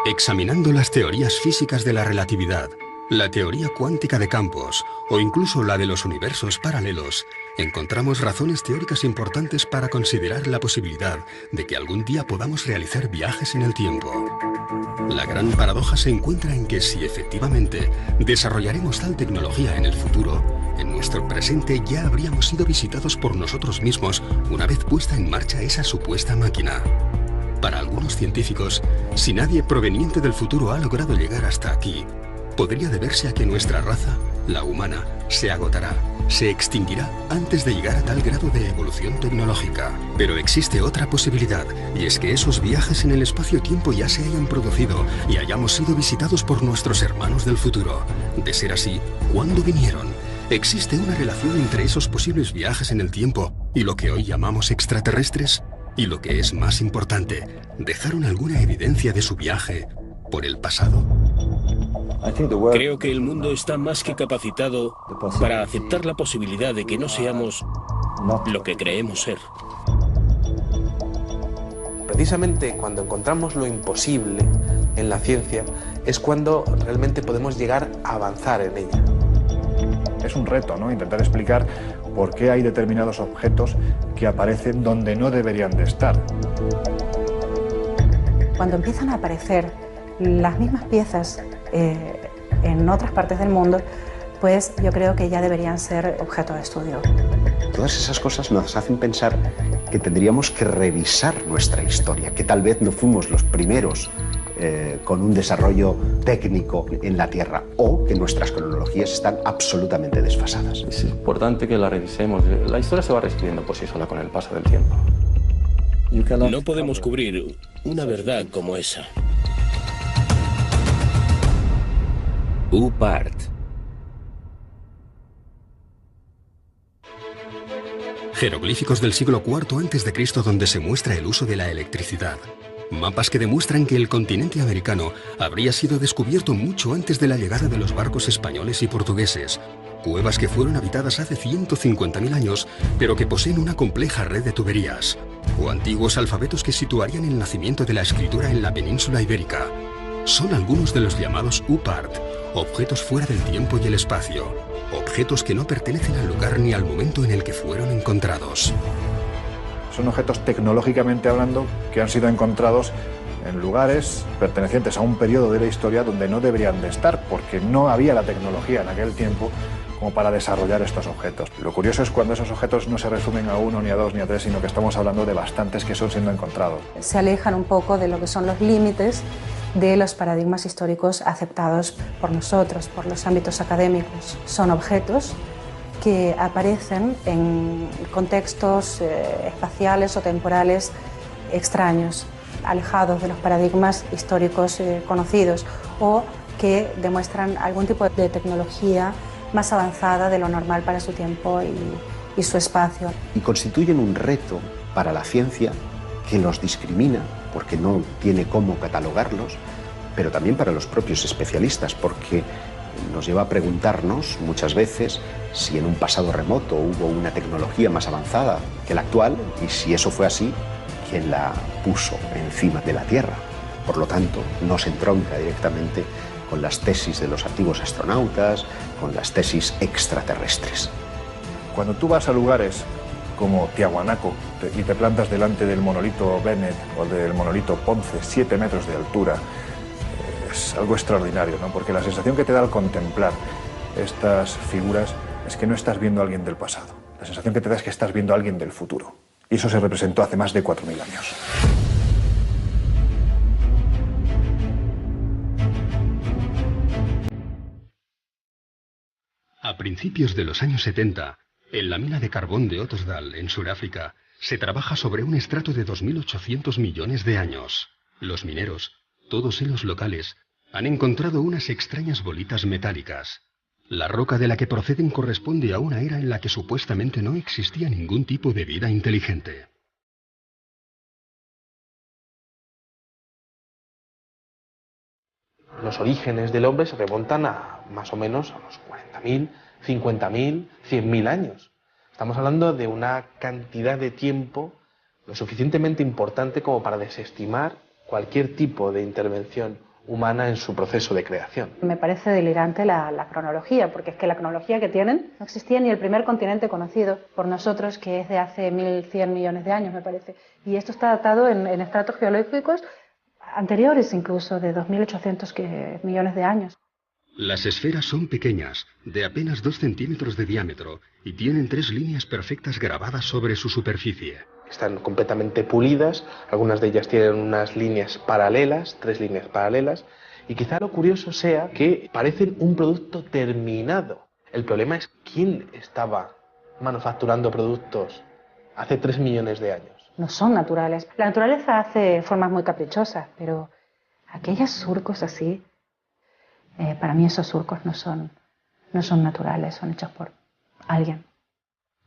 Examinando las teorías físicas de la relatividad, la teoría cuántica de campos o incluso la de los universos paralelos, encontramos razones teóricas importantes para considerar la posibilidad de que algún día podamos realizar viajes en el tiempo. La gran paradoja se encuentra en que si efectivamente desarrollaremos tal tecnología en el futuro, en nuestro presente ya habríamos sido visitados por nosotros mismos una vez puesta en marcha esa supuesta máquina. Para algunos científicos, si nadie proveniente del futuro ha logrado llegar hasta aquí, podría deberse a que nuestra raza, la humana, se agotará, se extinguirá antes de llegar a tal grado de evolución tecnológica. Pero existe otra posibilidad, y es que esos viajes en el espacio-tiempo ya se hayan producido y hayamos sido visitados por nuestros hermanos del futuro. De ser así, ¿cuándo vinieron? ¿Existe una relación entre esos posibles viajes en el tiempo y lo que hoy llamamos extraterrestres? Y lo que es más importante, ¿dejaron alguna evidencia de su viaje por el pasado? Creo que el mundo está más que capacitado para aceptar la posibilidad de que no seamos lo que creemos ser. Precisamente cuando encontramos lo imposible en la ciencia es cuando realmente podemos llegar a avanzar en ella. Es un reto, ¿no? Intentar explicar por qué hay determinados objetos que aparecen donde no deberían de estar. Cuando empiezan a aparecer las mismas piezas en otras partes del mundo, pues yo creo que ya deberían ser objeto de estudio. Todas esas cosas nos hacen pensar que tendríamos que revisar nuestra historia, que tal vez no fuimos los primeros con un desarrollo técnico en la Tierra, o que nuestras cronologías están absolutamente desfasadas. Es importante que la revisemos. La historia se va reescribiendo por sí sola con el paso del tiempo. No podemos cubrir una verdad como esa. UPART. Jeroglíficos del siglo IV a.C. donde se muestra el uso de la electricidad. Mapas que demuestran que el continente americano habría sido descubierto mucho antes de la llegada de los barcos españoles y portugueses. Cuevas que fueron habitadas hace 150.000 años, pero que poseen una compleja red de tuberías. O antiguos alfabetos que situarían el nacimiento de la escritura en la península ibérica. Son algunos de los llamados UPART, objetos fuera del tiempo y el espacio. Objetos que no pertenecen al lugar ni al momento en el que fueron encontrados. Son objetos tecnológicamente hablando que han sido encontrados en lugares pertenecientes a un periodo de la historia donde no deberían de estar, porque no había la tecnología en aquel tiempo como para desarrollar estos objetos. Lo curioso es cuando esos objetos no se resumen a uno, ni a dos, ni a tres, sino que estamos hablando de bastantes que son siendo encontrados. Se alejan un poco de lo que son los límites de los paradigmas históricos aceptados por nosotros, por los ámbitos académicos. Son objetos que aparecen en contextos espaciales o temporales extraños, alejados de los paradigmas históricos conocidos, o que demuestran algún tipo de tecnología más avanzada de lo normal para su tiempo y su espacio. Y constituyen un reto para la ciencia que los discrimina, porque no tiene cómo catalogarlos, pero también para los propios especialistas, porque nos lleva a preguntarnos muchas veces si en un pasado remoto hubo una tecnología más avanzada que la actual, y si eso fue así, ¿quién la puso encima de la Tierra? Por lo tanto, no se entronca directamente con las tesis de los antiguos astronautas, con las tesis extraterrestres. Cuando tú vas a lugares como Tiahuanaco y te plantas delante del monolito Bennett o del monolito Ponce, 7 metros de altura, es algo extraordinario, ¿no? Porque la sensación que te da al contemplar estas figuras es que no estás viendo a alguien del pasado. La sensación que te da es que estás viendo a alguien del futuro. Y eso se representó hace más de 4.000 años. A principios de los años 70, en la mina de carbón de Ottosdal, en Sudáfrica, se trabaja sobre un estrato de 2.800 millones de años. Los mineros, todos ellos locales, han encontrado unas extrañas bolitas metálicas. La roca de la que proceden corresponde a una era en la que supuestamente no existía ningún tipo de vida inteligente. Los orígenes del hombre se remontan a más o menos a los 40.000, 50.000, 100.000 años. Estamos hablando de una cantidad de tiempo lo suficientemente importante como para desestimar cualquier tipo de intervención humana en su proceso de creación. Me parece delirante la cronología, porque es que la cronología que tienen no existía ni el primer continente conocido por nosotros, que es de hace 1.100 millones de años, me parece. Y esto está datado en estratos geológicos anteriores incluso, de 2.800 millones de años. Las esferas son pequeñas, de apenas 2 centímetros de diámetro, y tienen 3 líneas perfectas grabadas sobre su superficie. Están completamente pulidas, algunas de ellas tienen unas líneas paralelas, 3 líneas paralelas, y quizá lo curioso sea que parecen un producto terminado. El problema es quién estaba manufacturando productos hace 3 millones de años. No son naturales. La naturaleza hace formas muy caprichosas, pero aquellos surcos así, para mí esos surcos no son naturales, son hechos por alguien.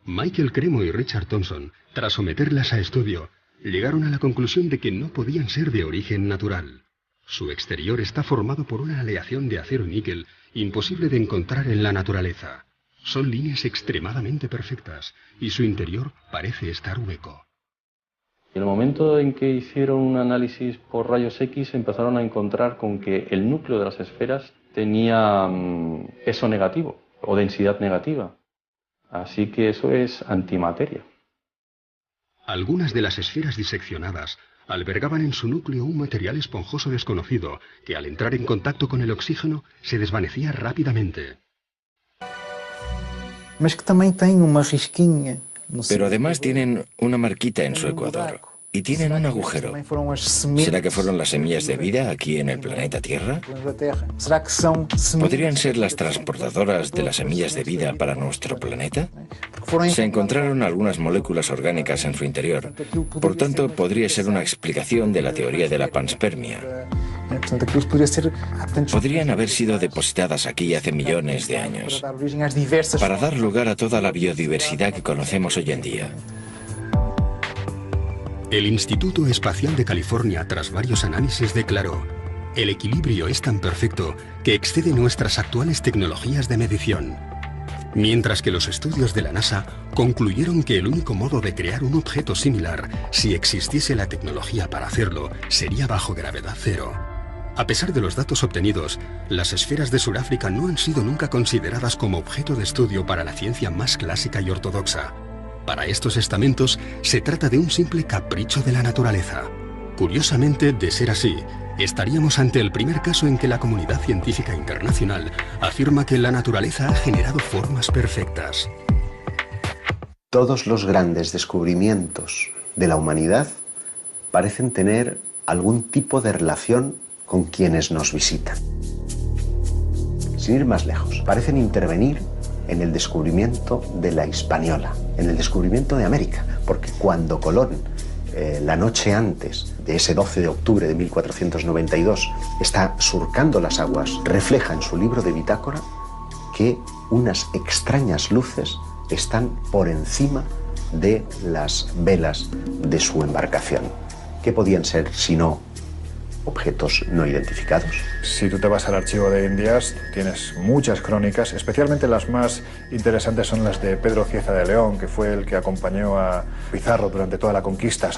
Michael Cremo y Richard Thompson, tras someterlas a estudio, llegaron a la conclusión de que no podían ser de origen natural. Su exterior está formado por una aleación de acero y níquel imposible de encontrar en la naturaleza. Son líneas extremadamente perfectas y su interior parece estar hueco. En el momento en que hicieron un análisis por rayos X, empezaron a encontrar con que el núcleo de las esferas tenía peso negativo o densidad negativa. Así que eso es antimateria. Algunas de las esferas diseccionadas albergaban en su núcleo un material esponjoso desconocido que al entrar en contacto con el oxígeno se desvanecía rápidamente. Pero además tienen una marquita en su ecuador y tienen un agujero. ¿Será que fueron las semillas de vida aquí en el planeta Tierra? ¿Podrían ser las transportadoras de las semillas de vida para nuestro planeta? Se encontraron algunas moléculas orgánicas en su interior. Por tanto, podría ser una explicación de la teoría de la panspermia. Podrían haber sido depositadas aquí hace millones de años, para dar lugar a toda la biodiversidad que conocemos hoy en día. El Instituto Espacial de California, tras varios análisis, declaró: el equilibrio es tan perfecto que excede nuestras actuales tecnologías de medición. Mientras que los estudios de la NASA concluyeron que el único modo de crear un objeto similar, si existiese la tecnología para hacerlo, sería bajo gravedad cero. A pesar de los datos obtenidos, las esferas de Sudáfrica no han sido nunca consideradas como objeto de estudio para la ciencia más clásica y ortodoxa. Para estos estamentos, se trata de un simple capricho de la naturaleza. Curiosamente, de ser así, estaríamos ante el primer caso en que la comunidad científica internacional afirma que la naturaleza ha generado formas perfectas. Todos los grandes descubrimientos de la humanidad parecen tener algún tipo de relación con quienes nos visitan. Sin ir más lejos, parecen intervenir en el descubrimiento de la Hispaniola, en el descubrimiento de América, porque cuando Colón, la noche antes de ese 12 de octubre de 1492, está surcando las aguas, refleja en su libro de bitácora que unas extrañas luces están por encima de las velas de su embarcación. ¿Qué podían ser sino objetos no identificados? Si tú te vas al archivo de Indias, tienes muchas crónicas, especialmente las más interesantes son las de Pedro Cieza de León, que fue el que acompañó a Pizarro durante toda la conquista.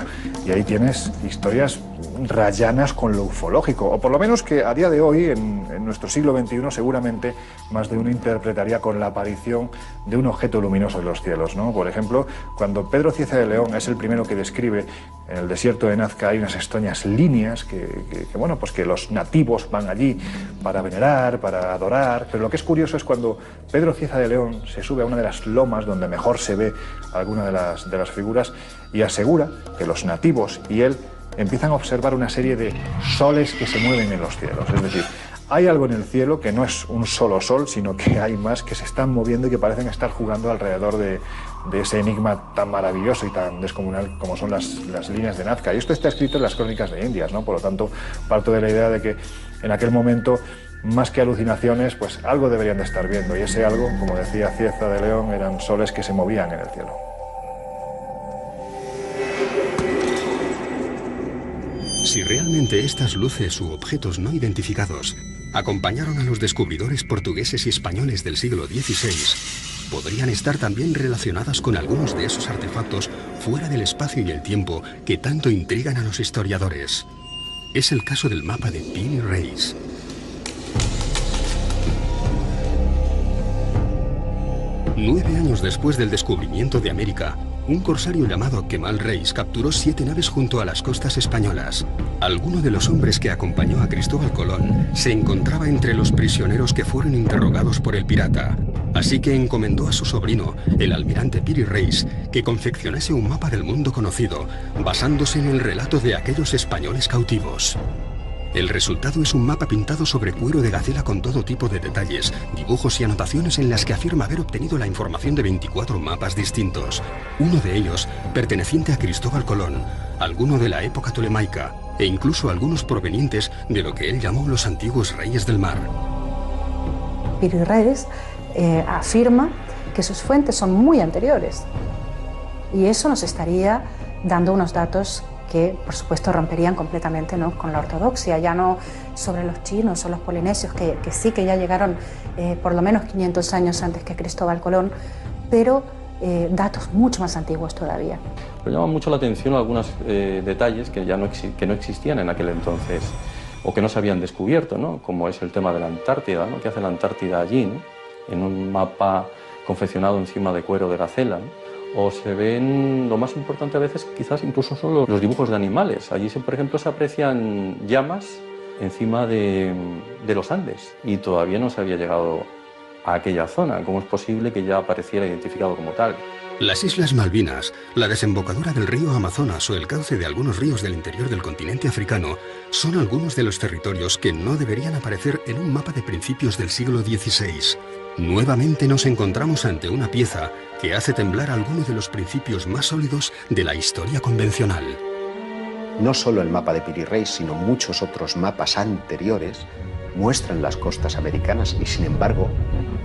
Y ahí tienes historias rayanas con lo ufológico, o por lo menos que a día de hoy, en nuestro siglo XXI, seguramente más de uno interpretaría con la aparición de un objeto luminoso en los cielos, ¿no? Por ejemplo, cuando Pedro Cieza de León es el primero que describe en el desierto de Nazca, hay unas extrañas líneas bueno, pues que los nativos van allí para venerar, para adorar. Pero lo que es curioso es cuando Pedro Cieza de León se sube a una de las lomas donde mejor se ve alguna de las figuras y asegura que los nativos y él empiezan a observar una serie de soles que se mueven en los cielos. Es decir, hay algo en el cielo que no es un solo sol, sino que hay más que se están moviendo y que parecen estar jugando alrededor de ese enigma tan maravilloso y tan descomunal como son las líneas de Nazca. Y esto está escrito en las crónicas de Indias, ¿no? Por lo tanto, parto de la idea de que en aquel momento, más que alucinaciones, pues algo deberían de estar viendo. Y ese algo, como decía Cieza de León, eran soles que se movían en el cielo. Si realmente estas luces u objetos no identificados acompañaron a los descubridores portugueses y españoles del siglo XVI, podrían estar también relacionadas con algunos de esos artefactos fuera del espacio y el tiempo que tanto intrigan a los historiadores. Es el caso del mapa de Piri Reis. Nueve años después del descubrimiento de América, un corsario llamado Kemal Reis capturó 7 naves junto a las costas españolas. Alguno de los hombres que acompañó a Cristóbal Colón se encontraba entre los prisioneros que fueron interrogados por el pirata. Así que encomendó a su sobrino, el almirante Piri Reis, que confeccionase un mapa del mundo conocido, basándose en el relato de aquellos españoles cautivos. El resultado es un mapa pintado sobre cuero de gacela con todo tipo de detalles, dibujos y anotaciones en las que afirma haber obtenido la información de 24 mapas distintos. Uno de ellos perteneciente a Cristóbal Colón, alguno de la época tolemaica e incluso algunos provenientes de lo que él llamó los antiguos reyes del mar. Piri Reis afirma que sus fuentes son muy anteriores y eso nos estaría dando unos datos que, por supuesto, romperían completamente, ¿no?, con la ortodoxia, ya no sobre los chinos o los polinesios, que sí que ya llegaron por lo menos 500 años antes que Cristóbal Colón, pero datos mucho más antiguos todavía. Pero llama mucho la atención algunos detalles que ya no existían en aquel entonces o que no se habían descubierto, ¿no?, como es el tema de la Antártida, ¿no?, que hace la Antártida allí, ¿no?, en un mapa confeccionado encima de cuero de gacela, ¿no? O se ven, lo más importante a veces quizás incluso son los dibujos de animales. Allí, por ejemplo, se aprecian llamas encima de los Andes y todavía no se había llegado a aquella zona. ¿Cómo es posible que ya apareciera identificado como tal? Las Islas Malvinas, la desembocadura del río Amazonas o el cauce de algunos ríos del interior del continente africano son algunos de los territorios que no deberían aparecer en un mapa de principios del siglo XVI. Nuevamente nos encontramos ante una pieza que hace temblar alguno de los principios más sólidos de la historia convencional. No solo el mapa de Piri Reis, sino muchos otros mapas anteriores muestran las costas americanas y, sin embargo,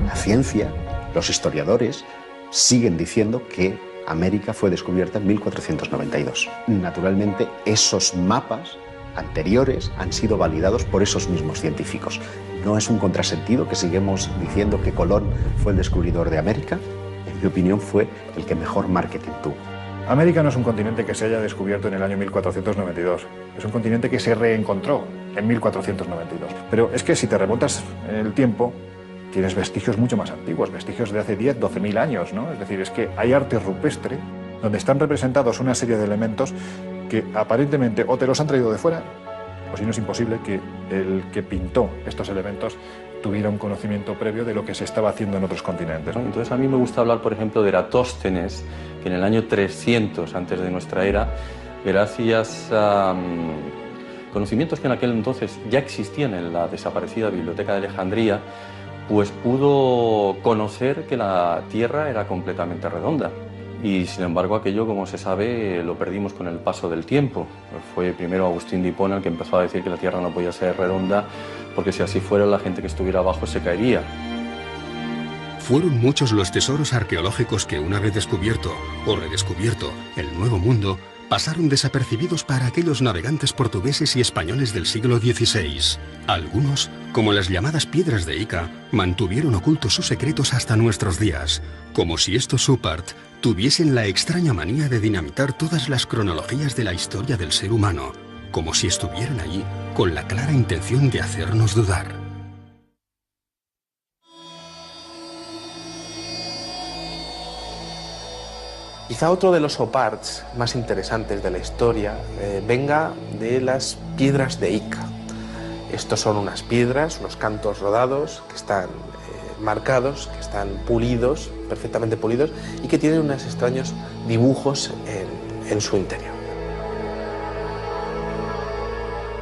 la ciencia, los historiadores, siguen diciendo que América fue descubierta en 1492. Naturalmente, esos mapas anteriores han sido validados por esos mismos científicos. No es un contrasentido que sigamos diciendo que Colón fue el descubridor de América. En mi opinión, fue el que mejor marketing tuvo. América no es un continente que se haya descubierto en el año 1492. Es un continente que se reencontró en 1492. Pero es que si te remontas en el tiempo, tienes vestigios mucho más antiguos, vestigios de hace 10, 12.000 años, ¿no? Es decir, es que hay arte rupestre donde están representados una serie de elementos que aparentemente o te los han traído de fuera, o si no es imposible que el que pintó estos elementos tuviera un conocimiento previo de lo que se estaba haciendo en otros continentes, ¿no? Entonces a mí me gusta hablar, por ejemplo, de Eratóstenes, que en el año 300 antes de nuestra era, gracias a conocimientos que en aquel entonces ya existían en la desaparecida Biblioteca de Alejandría, pues pudo conocer que la Tierra era completamente redonda. Y sin embargo aquello, como se sabe, lo perdimos con el paso del tiempo. Fue primero Agustín de Hipona el que empezó a decir que la Tierra no podía ser redonda, porque si así fuera la gente que estuviera abajo se caería. Fueron muchos los tesoros arqueológicos que, una vez descubierto o redescubierto el Nuevo Mundo, pasaron desapercibidos para aquellos navegantes portugueses y españoles del siglo XVI. Algunos, como las llamadas piedras de Ica, mantuvieron ocultos sus secretos hasta nuestros días, como si estos Supart tuviesen la extraña manía de dinamitar todas las cronologías de la historia del ser humano, como si estuvieran allí con la clara intención de hacernos dudar. Quizá otro de los oparts más interesantes de la historia venga de las piedras de Ica. Estos son unas piedras, unos cantos rodados que están marcados, que están pulidos, perfectamente pulidos, y que tienen unos extraños dibujos en su interior.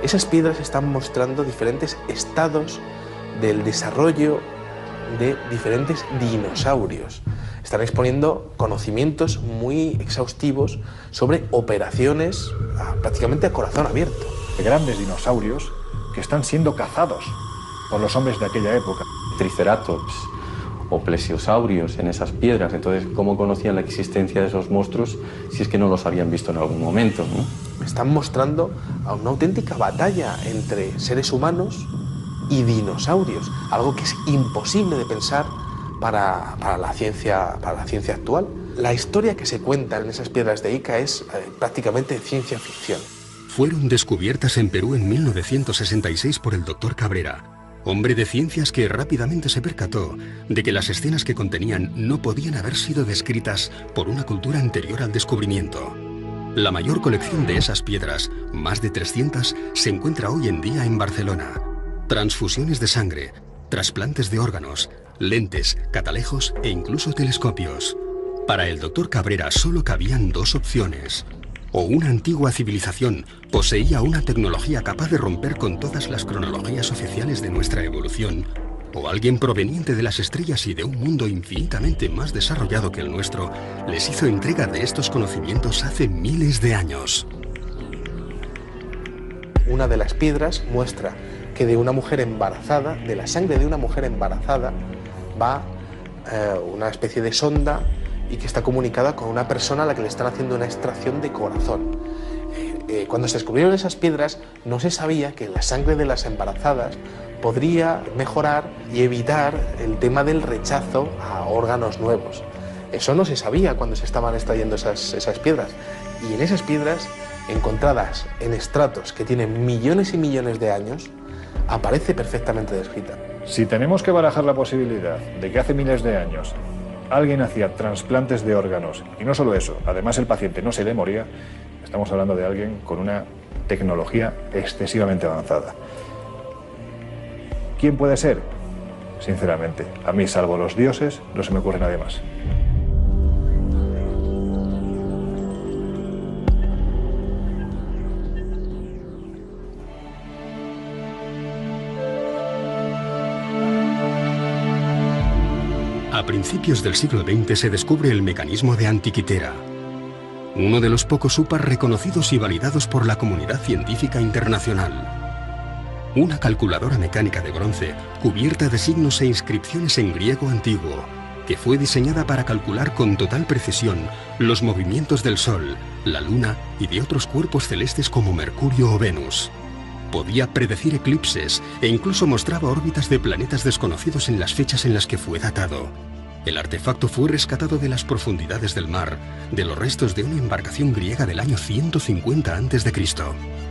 Esas piedras están mostrando diferentes estados del desarrollo de diferentes dinosaurios. Están exponiendo conocimientos muy exhaustivos sobre operaciones prácticamente a corazón abierto. Grandes dinosaurios que están siendo cazados por los hombres de aquella época. Triceratops o plesiosaurios en esas piedras. Entonces, ¿cómo conocían la existencia de esos monstruos si es que no los habían visto en algún momento, ¿no? Están mostrando a una auténtica batalla entre seres humanos y dinosaurios, algo que es imposible de pensar para la ciencia actual. La historia que se cuenta en esas piedras de Ica es prácticamente ciencia ficción. fueron descubiertas en Perú en 1966 por el Dr. Cabrera, hombre de ciencias que rápidamente se percató de que las escenas que contenían no podían haber sido descritas por una cultura anterior al descubrimiento. La mayor colección de esas piedras, más de 300, se encuentra hoy en día en Barcelona. Transfusiones de sangre, trasplantes de órganos, lentes, catalejos e incluso telescopios. Para el Dr. Cabrera solo cabían dos opciones. O una antigua civilización poseía una tecnología capaz de romper con todas las cronologías oficiales de nuestra evolución, o alguien proveniente de las estrellas y de un mundo infinitamente más desarrollado que el nuestro les hizo entrega de estos conocimientos hace miles de años. Una de las piedras muestra que de una mujer embarazada, de la sangre de una mujer embarazada, va una especie de sonda y que está comunicada con una persona a la que le están haciendo una extracción de corazón. Cuando se descubrieron esas piedras, no se sabía que la sangre de las embarazadas podría mejorar y evitar el tema del rechazo a órganos nuevos. Eso no se sabía cuando se estaban extrayendo esas piedras. Y en esas piedras, encontradas en estratos que tienen millones y millones de años, aparece perfectamente descrita. Si tenemos que barajar la posibilidad de que hace miles de años alguien hacía trasplantes de órganos, y no solo eso, además el paciente no se le moría, estamos hablando de alguien con una tecnología excesivamente avanzada. ¿Quién puede ser? Sinceramente, a mí, salvo los dioses, no se me ocurre nadie más. A principios del siglo XX se descubre el mecanismo de Antikythera, uno de los pocos UPAs reconocidos y validados por la comunidad científica internacional. Una calculadora mecánica de bronce cubierta de signos e inscripciones en griego antiguo, que fue diseñada para calcular con total precisión los movimientos del Sol, la Luna y de otros cuerpos celestes como Mercurio o Venus. Podía predecir eclipses e incluso mostraba órbitas de planetas desconocidos en las fechas en las que fue datado. El artefacto fue rescatado de las profundidades del mar, de los restos de una embarcación griega del año 150 a.C.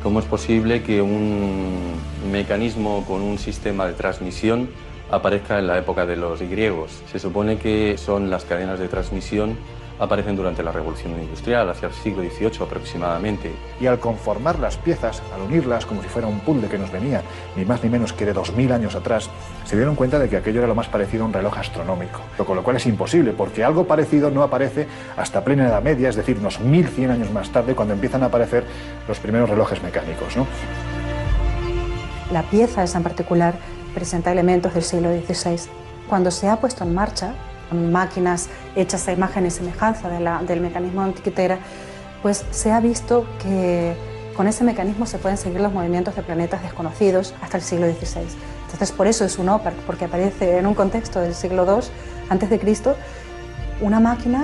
¿Cómo es posible que un mecanismo con un sistema de transmisión aparezca en la época de los griegos? Se supone que son las cadenas de transmisión aparecen durante la Revolución Industrial, hacia el siglo XVIII aproximadamente. Y al conformar las piezas, al unirlas como si fuera un puzzle que nos venía ni más ni menos que de 2000 años atrás, se dieron cuenta de que aquello era lo más parecido a un reloj astronómico. Con lo cual es imposible, porque algo parecido no aparece hasta plena Edad Media, es decir, unos 1100 años más tarde, cuando empiezan a aparecer los primeros relojes mecánicos, ¿no? La pieza esa en particular presenta elementos del siglo XVI. Cuando se ha puesto en marcha, máquinas hechas a imagen y semejanza del mecanismo de Antikythera, pues se ha visto que con ese mecanismo se pueden seguir los movimientos de planetas desconocidos hasta el siglo XVI. Entonces, por eso es un OPAR, porque aparece en un contexto del siglo II a.C. una máquina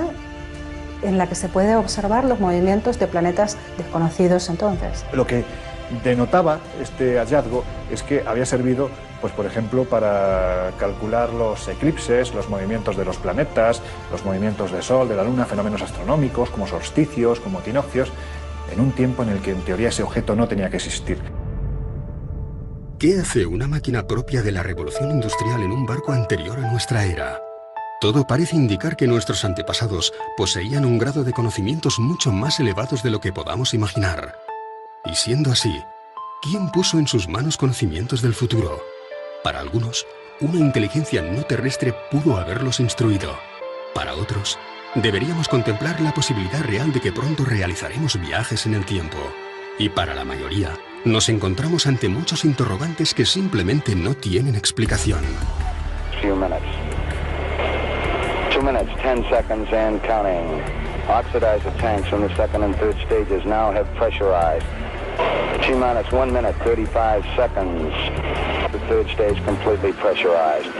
en la que se puede observar los movimientos de planetas desconocidos entonces. Lo que denotaba este hallazgo es que había servido, pues por ejemplo, para calcular los eclipses, los movimientos de los planetas, los movimientos del Sol, de la Luna, fenómenos astronómicos como solsticios, como equinoccios, en un tiempo en el que en teoría ese objeto no tenía que existir. ¿Qué hace una máquina propia de la revolución industrial en un barco anterior a nuestra era? Todo parece indicar que nuestros antepasados poseían un grado de conocimientos mucho más elevados de lo que podamos imaginar. Y siendo así, ¿quién puso en sus manos conocimientos del futuro? Para algunos, una inteligencia no terrestre pudo haberlos instruido. Para otros, deberíamos contemplar la posibilidad real de que pronto realizaremos viajes en el tiempo. Y para la mayoría, nos encontramos ante muchos interrogantes que simplemente no tienen explicación. 2 minutes, 10 seconds and counting. Oxidize the tanks from the second and third stages now have pressurized. T-minus 1 minute, 35 seconds. The third stage completely pressurized.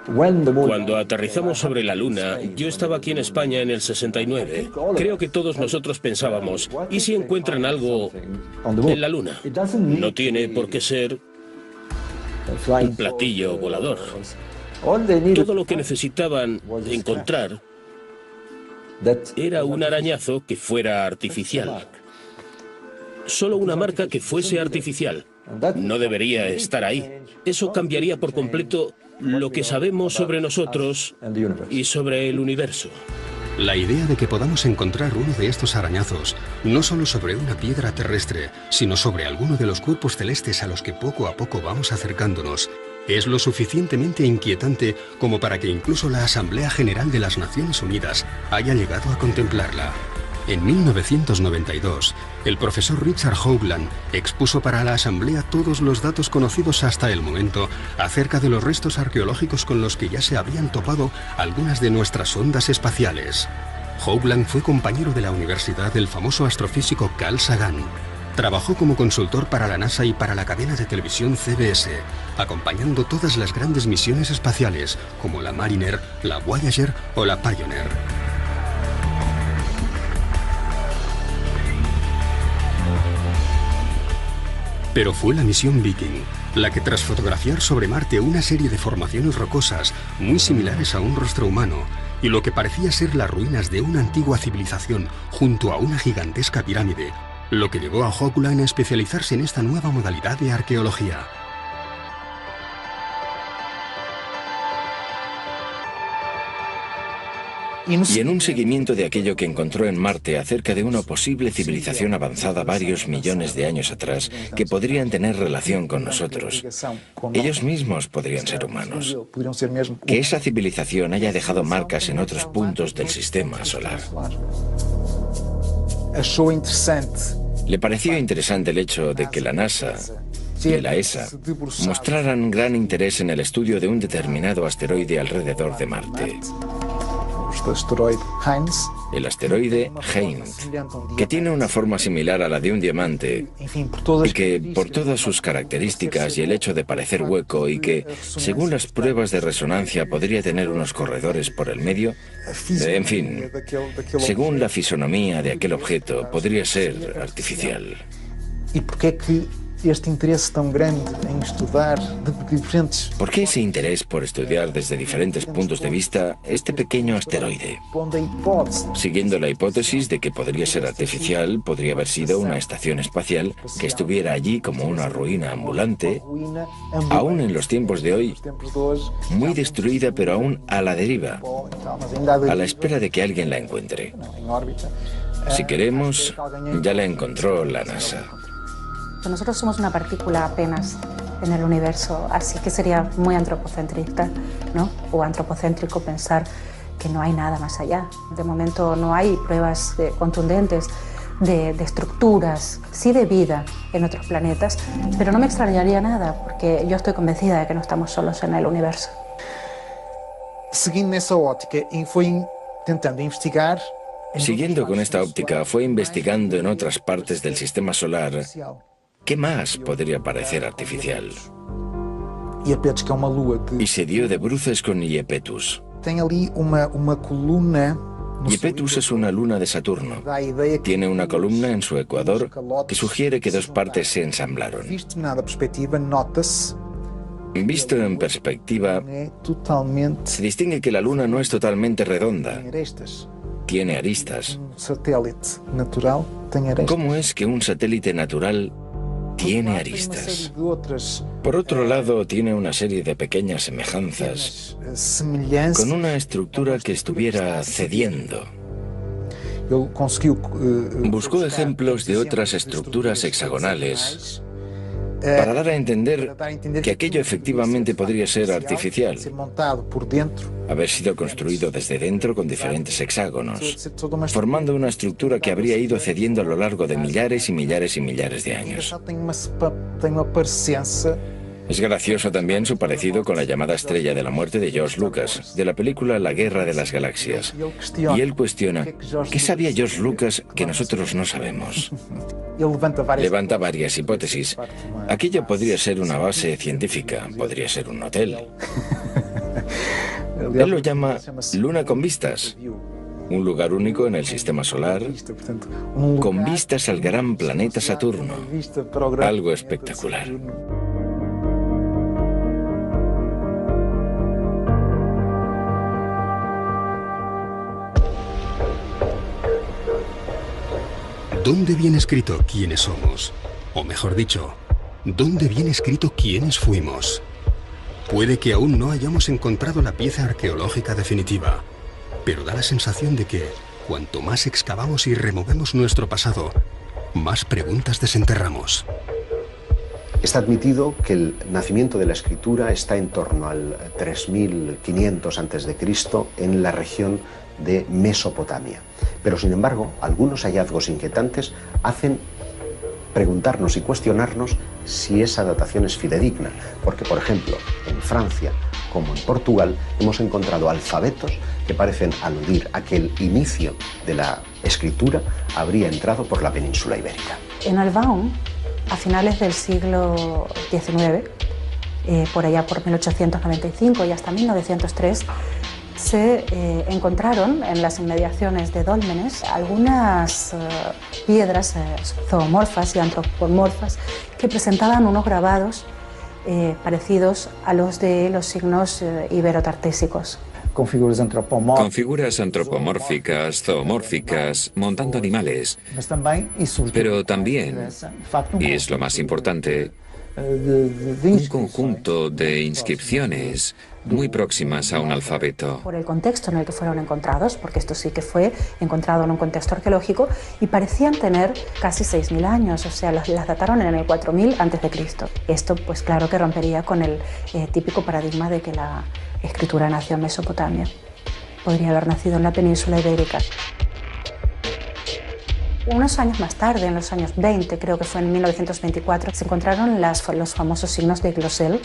Cuando aterrizamos sobre la Luna, yo estaba aquí en España en el 69. Creo que todos nosotros pensábamos, ¿y si encuentran algo en la Luna? No tiene por qué ser un platillo volador. Todo lo que necesitaban encontrar Era un arañazo que fuera artificial. Solo una marca que fuese artificial. No debería estar ahí. Eso cambiaría por completo lo que sabemos sobre nosotros y sobre el universo. La idea de que podamos encontrar uno de estos arañazos, no solo sobre una piedra terrestre, sino sobre alguno de los cuerpos celestes a los que poco a poco vamos acercándonos, es lo suficientemente inquietante como para que incluso la Asamblea General de las Naciones Unidas haya llegado a contemplarla. En 1992, el profesor Richard Hoagland expuso para la Asamblea todos los datos conocidos hasta el momento acerca de los restos arqueológicos con los que ya se habían topado algunas de nuestras sondas espaciales. Hoagland fue compañero de la universidad del famoso astrofísico Carl Sagan. Trabajó como consultor para la NASA y para la cadena de televisión CBS, acompañando todas las grandes misiones espaciales, como la Mariner, la Voyager o la Pioneer. Pero fue la misión Viking la que, tras fotografiar sobre Marte una serie de formaciones rocosas muy similares a un rostro humano y lo que parecía ser las ruinas de una antigua civilización junto a una gigantesca pirámide, lo que llevó a Hoagland a especializarse en esta nueva modalidad de arqueología. Y en un seguimiento de aquello que encontró en Marte acerca de una posible civilización avanzada varios millones de años atrás que podrían tener relación con nosotros. Ellos mismos podrían ser humanos. Que esa civilización haya dejado marcas en otros puntos del sistema solar. Le pareció interesante el hecho de que la NASA y la ESA mostraran gran interés en el estudio de un determinado asteroide alrededor de Marte. El asteroide Heinz, que tiene una forma similar a la de un diamante y que, por todas sus características y el hecho de parecer hueco y que, según las pruebas de resonancia, podría tener unos corredores por el medio, en fin, según la fisonomía de aquel objeto, podría ser artificial. ¿Por qué ese interés por estudiar desde diferentes puntos de vista este pequeño asteroide? Siguiendo la hipótesis de que podría ser artificial, podría haber sido una estación espacial que estuviera allí como una ruina ambulante, aún en los tiempos de hoy, muy destruida pero aún a la deriva, a la espera de que alguien la encuentre. Si queremos, ya la encontró la NASA. Nosotros somos una partícula apenas en el universo, así que sería muy antropocentrista, ¿no? O antropocéntrico pensar que no hay nada más allá. De momento no hay pruebas contundentes de estructuras, sí de vida en otros planetas, pero no me extrañaría nada porque yo estoy convencida de que no estamos solos en el universo. Siguiendo con esta óptica, fue investigando en otras partes del sistema solar qué más podría parecer artificial. Y se dio de bruces con Iapetus. Iapetus es una luna de Saturno. Tiene una columna en su ecuador que sugiere que dos partes se ensamblaron. Visto en perspectiva, se distingue que la luna no es totalmente redonda. Tiene aristas. ¿Cómo es que un satélite natural tiene aristas? Por otro lado, tiene una serie de pequeñas semejanzas con una estructura que estuviera cediendo. Buscó ejemplos de otras estructuras hexagonales para dar a entender que aquello efectivamente podría ser artificial, haber sido construido desde dentro con diferentes hexágonos, formando una estructura que habría ido cediendo a lo largo de millares y millares y millares de años. Es gracioso también su parecido con la llamada Estrella de la Muerte de George Lucas, de la película La Guerra de las Galaxias. Y él cuestiona, ¿qué sabía George Lucas que nosotros no sabemos? Levanta varias hipótesis. Aquello podría ser una base científica, podría ser un hotel. Él lo llama Luna con vistas. Un lugar único en el sistema solar, con vistas al gran planeta Saturno. Algo espectacular. ¿Dónde viene escrito quiénes somos? O mejor dicho, ¿dónde viene escrito quiénes fuimos? Puede que aún no hayamos encontrado la pieza arqueológica definitiva, pero da la sensación de que, cuanto más excavamos y removemos nuestro pasado, más preguntas desenterramos. Está admitido que el nacimiento de la escritura está en torno al 3500 a.C. en la región de Mesopotamia. Pero sin embargo, algunos hallazgos inquietantes hacen preguntarnos y cuestionarnos si esa datación es fidedigna, porque por ejemplo, en Francia como en Portugal hemos encontrado alfabetos que parecen aludir a que el inicio de la escritura habría entrado por la península ibérica. En Albaon, a finales del siglo XIX, por allá por 1895 y hasta 1903, se encontraron en las inmediaciones de Dólmenes algunas piedras zoomorfas y antropomorfas que presentaban unos grabados parecidos a los de los signos iberotartésicos. Con figuras antropomórficas, zoomórficas, montando animales. Pero también, y es lo más importante, un conjunto de inscripciones muy próximas a un alfabeto. Por el contexto en el que fueron encontrados, porque esto sí que fue encontrado en un contexto arqueológico, y parecían tener casi 6.000 años, o sea, las dataron en el 4000 a.C. Esto, pues claro que rompería con el típico paradigma de que la escritura nació en Mesopotamia. Podría haber nacido en la península ibérica. Unos años más tarde, en los años 20, creo que fue en 1924, se encontraron los famosos signos de Glosel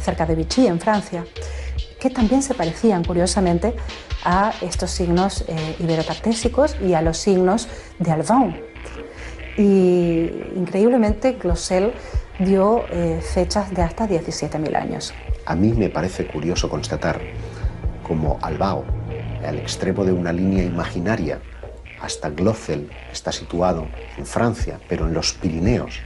cerca de Vichy, en Francia, que también se parecían, curiosamente, a estos signos iberotartésicos y a los signos de Albaon. Y increíblemente, Glosel dio fechas de hasta 17.000 años. A mí me parece curioso constatar cómo Albaon, al extremo de una línea imaginaria, hasta Glosel, está situado en Francia, pero en los Pirineos,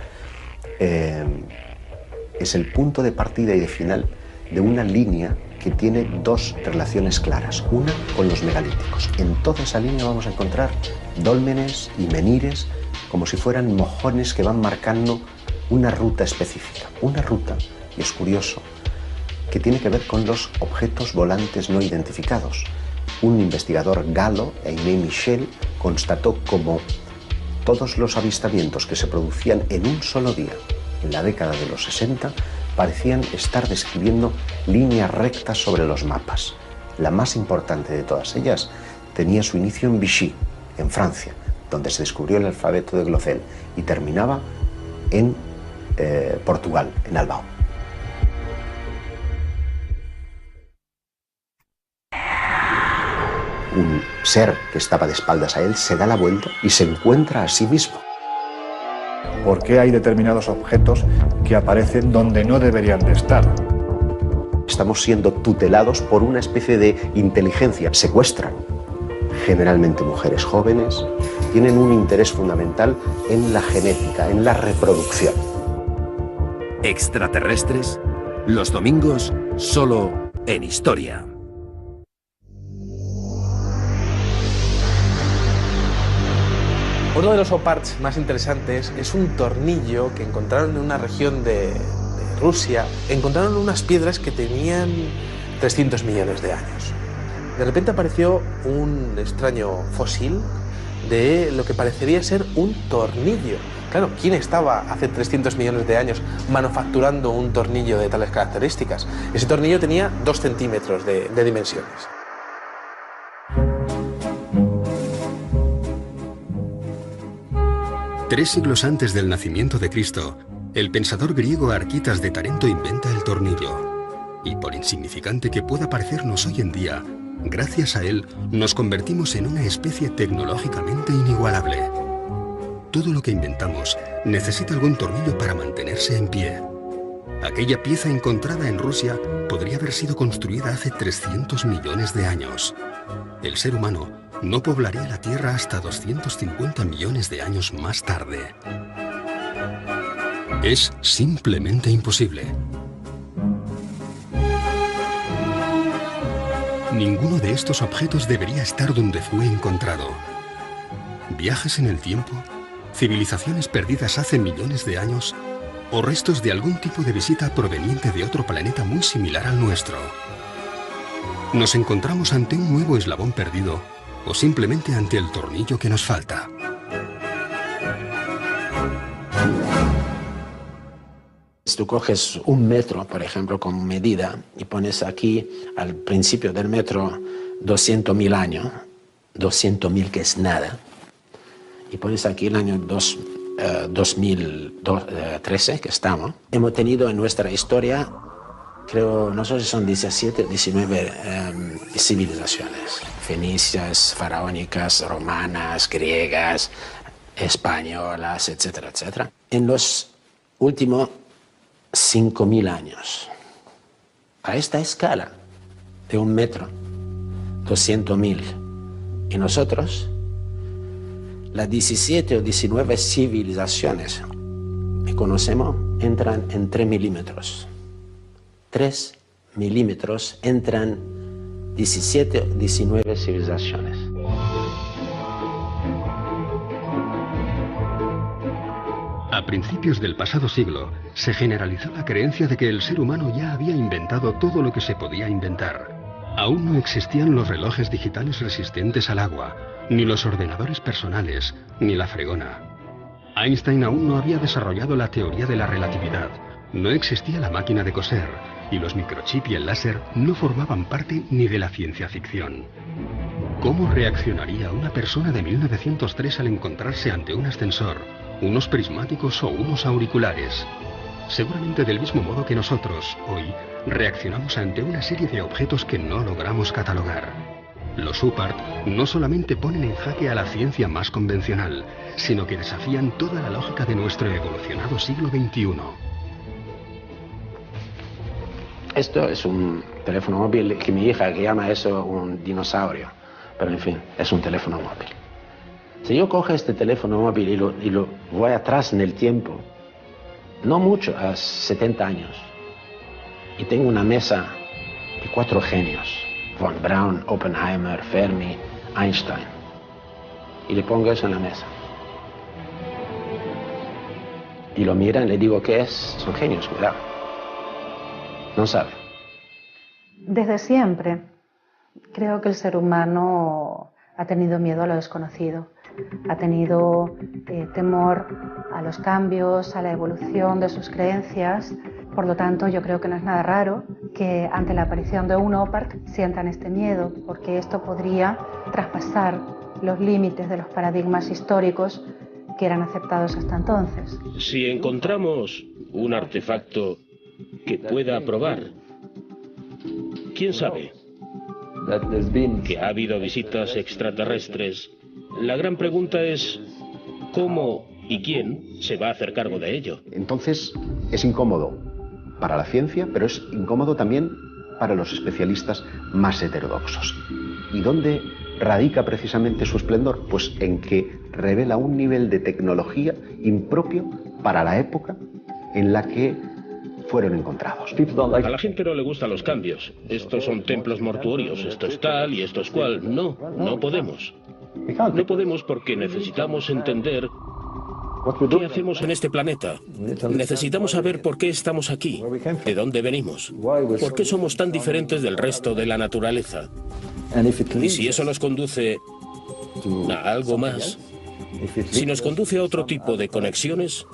es el punto de partida y de final de una línea que tiene dos relaciones claras. Una con los megalíticos. En toda esa línea vamos a encontrar dólmenes y menires como si fueran mojones que van marcando una ruta específica. Una ruta, y es curioso, que tiene que ver con los objetos volantes no identificados. Un investigador galo, Aimé Michel, constató cómo todos los avistamientos que se producían en un solo día, en la década de los 60, parecían estar describiendo líneas rectas sobre los mapas. La más importante de todas ellas tenía su inicio en Vichy, en Francia, donde se descubrió el alfabeto de Glosel, y terminaba en Portugal, en Albaon. Un ser que estaba de espaldas a él se da la vuelta y se encuentra a sí mismo. ¿Por qué hay determinados objetos que aparecen donde no deberían de estar? Estamos siendo tutelados por una especie de inteligencia. Secuestran generalmente mujeres jóvenes, tienen un interés fundamental en la genética, en la reproducción. Extraterrestres, los domingos, solo en Historia. Uno de los oparts más interesantes es un tornillo que encontraron en una región de Rusia. Encontraron unas piedras que tenían 300 millones de años. De repente apareció un extraño fósil de lo que parecería ser un tornillo. Claro, ¿quién estaba hace 300 millones de años manufacturando un tornillo de tales características? Ese tornillo tenía 2 centímetros de dimensiones. Tres siglos antes del nacimiento de Cristo, el pensador griego Arquitas de Tarento inventa el tornillo. Y por insignificante que pueda parecernos hoy en día, gracias a él nos convertimos en una especie tecnológicamente inigualable. Todo lo que inventamos necesita algún tornillo para mantenerse en pie. Aquella pieza encontrada en Rusia podría haber sido construida hace 300 millones de años. El ser humano no poblaría la Tierra hasta 250 millones de años más tarde. Es simplemente imposible. Ninguno de estos objetos debería estar donde fue encontrado. Viajes en el tiempo civilizaciones perdidas hace millones de años o restos de algún tipo de visita proveniente de otro planeta muy similar al nuestro. ¿Nos encontramos ante un nuevo eslabón perdido o simplemente ante el tornillo que nos falta? Si tú coges un metro, por ejemplo, como medida, y pones aquí al principio del metro 200.000 años, 200.000 que es nada, y pones aquí el año 2013 que estamos, hemos tenido en nuestra historia, creo, no sé si son 17 o 19 civilizaciones, fenicias, faraónicas, romanas, griegas, españolas, etcétera, etcétera. En los últimos 5.000 años, a esta escala de un metro, 200.000, y nosotros, las 17 o 19 civilizaciones que conocemos entran en 3 milímetros. 3 milímetros entran 17 o 19 civilizaciones. A principios del pasado siglo, se generalizó la creencia de que el ser humano ya había inventado todo lo que se podía inventar. Aún no existían los relojes digitales resistentes al agua, ni los ordenadores personales, ni la fregona. Einstein aún no había desarrollado la teoría de la relatividad, no existía la máquina de coser, y los microchips y el láser no formaban parte ni de la ciencia ficción. ¿Cómo reaccionaría una persona de 1903 al encontrarse ante un ascensor, unos prismáticos o unos auriculares? Seguramente del mismo modo que nosotros, hoy, reaccionamos ante una serie de objetos que no logramos catalogar. Los UPART no solamente ponen en jaque a la ciencia más convencional, sino que desafían toda la lógica de nuestro evolucionado siglo XXI. Esto es un teléfono móvil que mi hija que llama eso un dinosaurio, pero en fin, es un teléfono móvil. Si yo cojo este teléfono móvil y lo voy atrás en el tiempo, no mucho, a 70 años, y tengo una mesa de 4 genios, Von Braun, Oppenheimer, Fermi, Einstein, y le pongo eso en la mesa. Y lo miran, le digo, ¿qué es? Son genios, cuidado. No sabe. Desde siempre creo que el ser humano ha tenido miedo a lo desconocido, ha tenido temor a los cambios, a la evolución de sus creencias. Por lo tanto, yo creo que no es nada raro que ante la aparición de un OPART sientan este miedo, porque esto podría traspasar los límites de los paradigmas históricos que eran aceptados hasta entonces. Si encontramos un artefacto que pueda probar, ¿quién sabe? Que ha habido visitas extraterrestres. La gran pregunta es ¿cómo y quién se va a hacer cargo de ello? Entonces es incómodo para la ciencia, pero es incómodo también para los especialistas más heterodoxos. ¿Y dónde radica precisamente su esplendor? Pues en que revela un nivel de tecnología impropio para la época en la que fueron encontrados. A la gente no le gustan los cambios. Estos son templos mortuorios, esto es tal y esto es cual. No, no podemos. No podemos porque necesitamos entender qué hacemos en este planeta. Necesitamos saber por qué estamos aquí, de dónde venimos, por qué somos tan diferentes del resto de la naturaleza. Y si eso nos conduce a algo más, si nos conduce a otro tipo de conexiones,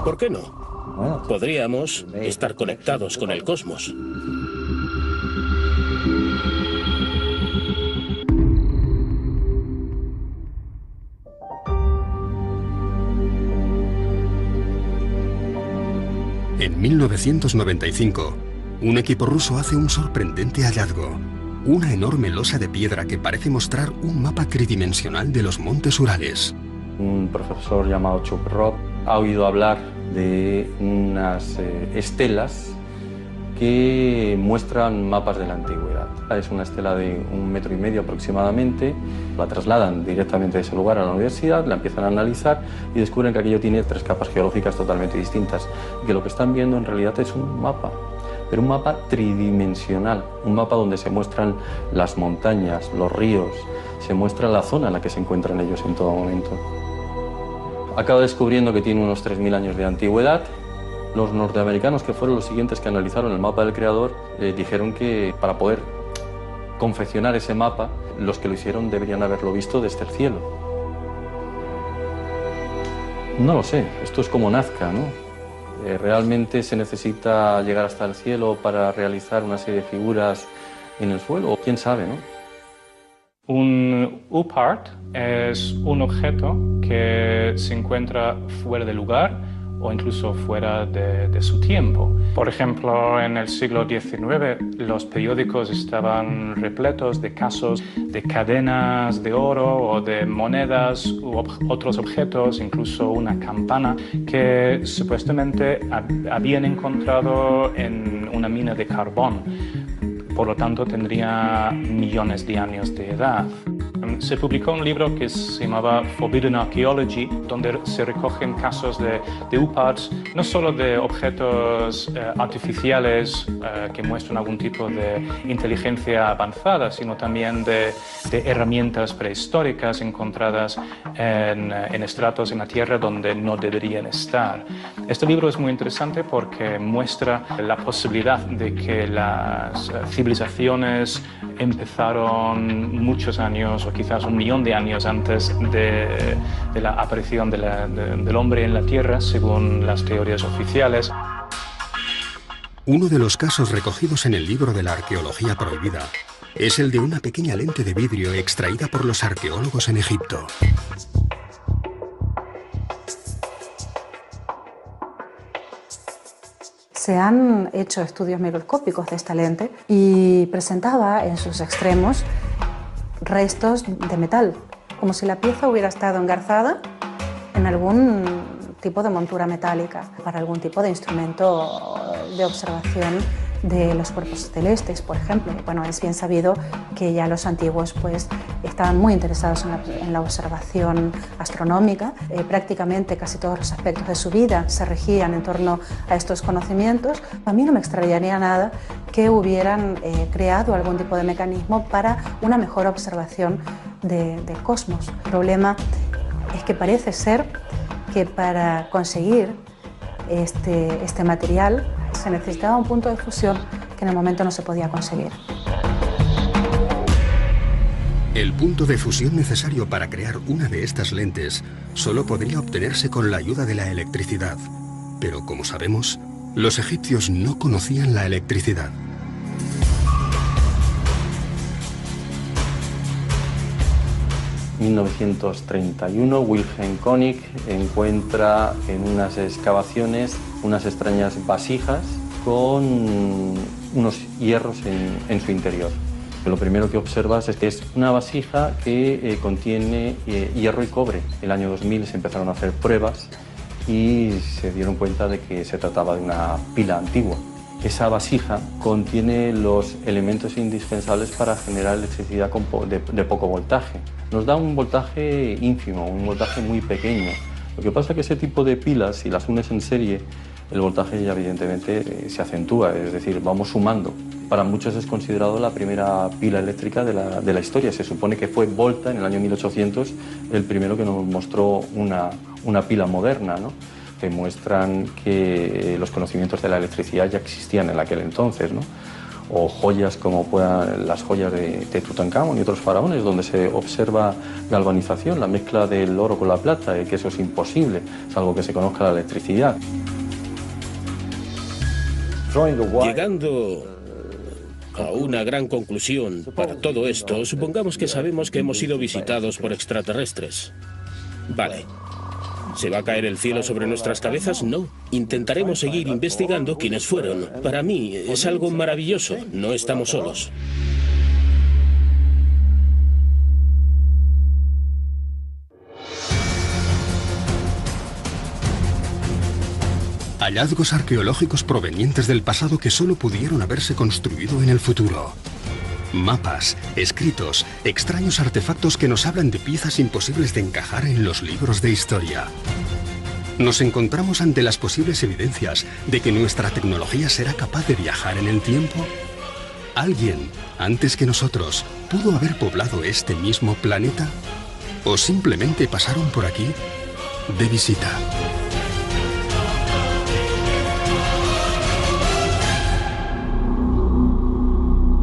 ¿por qué no? Podríamos estar conectados con el cosmos. En 1995, un equipo ruso hace un sorprendente hallazgo. Una enorme losa de piedra que parece mostrar un mapa tridimensional de los montes Urales. Un profesor llamado Chuprov ha oído hablar de unas estelas que muestran mapas de la antigüedad. Es una estela de 1,5 metros aproximadamente, la trasladan directamente de ese lugar a la universidad, la empiezan a analizar y descubren que aquello tiene 3 capas geológicas totalmente distintas y que lo que están viendo en realidad es un mapa, pero un mapa tridimensional, un mapa donde se muestran las montañas, los ríos, se muestra la zona en la que se encuentran ellos en todo momento. Acaba descubriendo que tiene unos 3.000 años de antigüedad. Los norteamericanos, que fueron los siguientes que analizaron el mapa del creador, dijeron que para poder confeccionar ese mapa, los que lo hicieron deberían haberlo visto desde el cielo. No lo sé, esto es como Nazca, ¿no? ¿Realmente se necesita llegar hasta el cielo para realizar una serie de figuras en el suelo? ¿Quién sabe, no? Un UPART es un objeto que se encuentra fuera de lugar o incluso fuera de su tiempo. Por ejemplo, en el siglo XIX los periódicos estaban repletos de casos de cadenas de oro o de monedas u otros objetos, incluso una campana que supuestamente habían encontrado en una mina de carbón. Por lo tanto, tendría millones de años de edad. Se publicó un libro que se llamaba Forbidden Archaeology, donde se recogen casos de UPARTs, no solo de objetos artificiales que muestran algún tipo de inteligencia avanzada, sino también de herramientas prehistóricas encontradas en estratos en la Tierra donde no deberían estar. Este libro es muy interesante porque muestra la posibilidad de que las civilizaciones empezaron muchos años o quizás 1 millón de años antes de la aparición del hombre en la Tierra, según las teorías oficiales. Uno de los casos recogidos en el libro de la arqueología prohibida es el de una pequeña lente de vidrio extraída por los arqueólogos en Egipto. Se han hecho estudios microscópicos de esta lente y presentaba en sus extremos restos de metal, como si la pieza hubiera estado engarzada en algún tipo de montura metálica para algún tipo de instrumento de observación de los cuerpos celestes, por ejemplo. Bueno, es bien sabido que ya los antiguos pues, estaban muy interesados en la observación astronómica. Prácticamente casi todos los aspectos de su vida se regían en torno a estos conocimientos. A mí no me extrañaría nada que hubieran creado algún tipo de mecanismo para una mejor observación del cosmos. El problema es que parece ser que para conseguir este material se necesitaba un punto de fusión que en el momento no se podía conseguir. El punto de fusión necesario para crear una de estas lentes solo podría obtenerse con la ayuda de la electricidad. Pero como sabemos, los egipcios no conocían la electricidad. En 1931, Wilhelm König encuentra en unas excavaciones unas extrañas vasijas con unos hierros en su interior. Lo primero que observas es que es una vasija que contiene hierro y cobre. En el año 2000 se empezaron a hacer pruebas y se dieron cuenta de que se trataba de una pila antigua. Esa vasija contiene los elementos indispensables para generar electricidad de poco voltaje. Nos da un voltaje ínfimo, un voltaje muy pequeño. Lo que pasa es que ese tipo de pilas, si las unes en serie, el voltaje ya evidentemente se acentúa, es decir, vamos sumando. Para muchos es considerado la primera pila eléctrica de la historia. Se supone que fue Volta, en el año 1800, el primero que nos mostró una pila moderna, ¿no? Que muestran que los conocimientos de la electricidad ya existían en aquel entonces, ¿no? O joyas como las joyas de Tutankamón y otros faraones, donde se observa galvanización, la mezcla del oro con la plata, y que eso es imposible, salvo que se conozca la electricidad. Llegando a una gran conclusión para todo esto, supongamos que sabemos que hemos sido visitados por extraterrestres. Vale. ¿Se va a caer el cielo sobre nuestras cabezas? No. Intentaremos seguir investigando quiénes fueron. Para mí es algo maravilloso. No estamos solos. Hallazgos arqueológicos provenientes del pasado que solo pudieron haberse construido en el futuro. Mapas, escritos, extraños artefactos que nos hablan de piezas imposibles de encajar en los libros de historia. Nos encontramos ante las posibles evidencias de que nuestra tecnología será capaz de viajar en el tiempo. ¿Alguien, antes que nosotros, pudo haber poblado este mismo planeta? ¿O simplemente pasaron por aquí de visita.